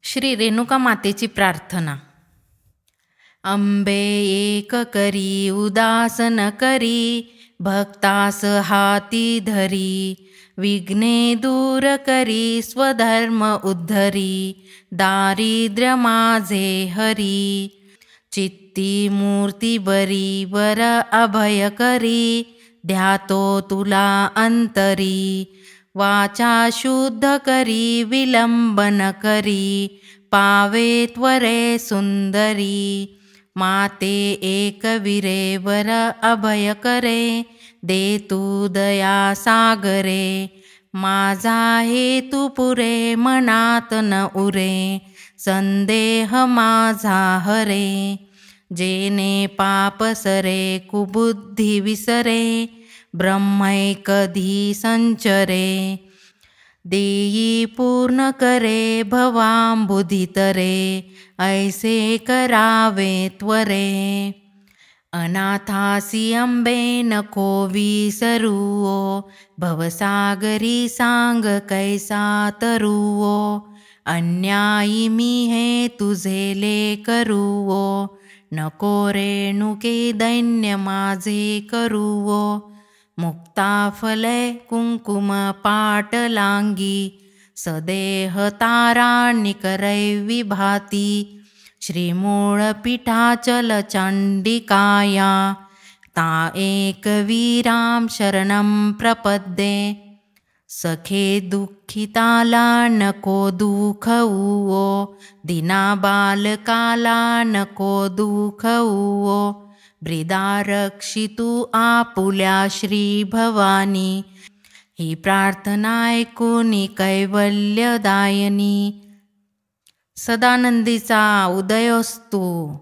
श्री रेणुका मातेची प्रार्थना। अंबे एक करी उदास न करी, भक्तास हाती धरी, विघ्ने दूर करी स्वधर्म उद्धरी, दारिद्र्य माझे हरी, चित्ती मूर्ती बरी वर अभय करी, ध्यातो तुला अंतरी, वाचा शुद्ध करी विलंबन करी, पावे त्वरे सुंदरी, माते एकवीरे वर अभय करे, दे तू दया सागरे, माझा हेतू पुरे मनात न उरे, संदेह माझा हरे, जेने पाप सरे कुबुद्धी विसरे, ब्रह्मैकधी संचरे, देई पूर्ण करे भवांबुधितरे, ऐसे करावे त्वरे, अनाथासी अंबे नको विसरूओ, भवसागरी सांग कैसा तरुओ, अन्यायी मी हे तुझे लेकरूओ, नको रेणुके दैन्य माझे करूओ, मुक्ता फले कुंकुम पाटलांगी, सदेह ताराणिकरै विभाती, श्रीमूळ पीठाचल चंडिकाया, ता एकवीरां शरणं प्रपद्ये, सखे दुःखिताला नको दुःखवो, दीना बालकाला नको दुःखवो, ब्रीदा रक्षितू आपुल्या श्री भवानी, ही प्रार्थना ऐकूनी कैवल्यदायिनी, सदानंदीचा उदयोस्तु।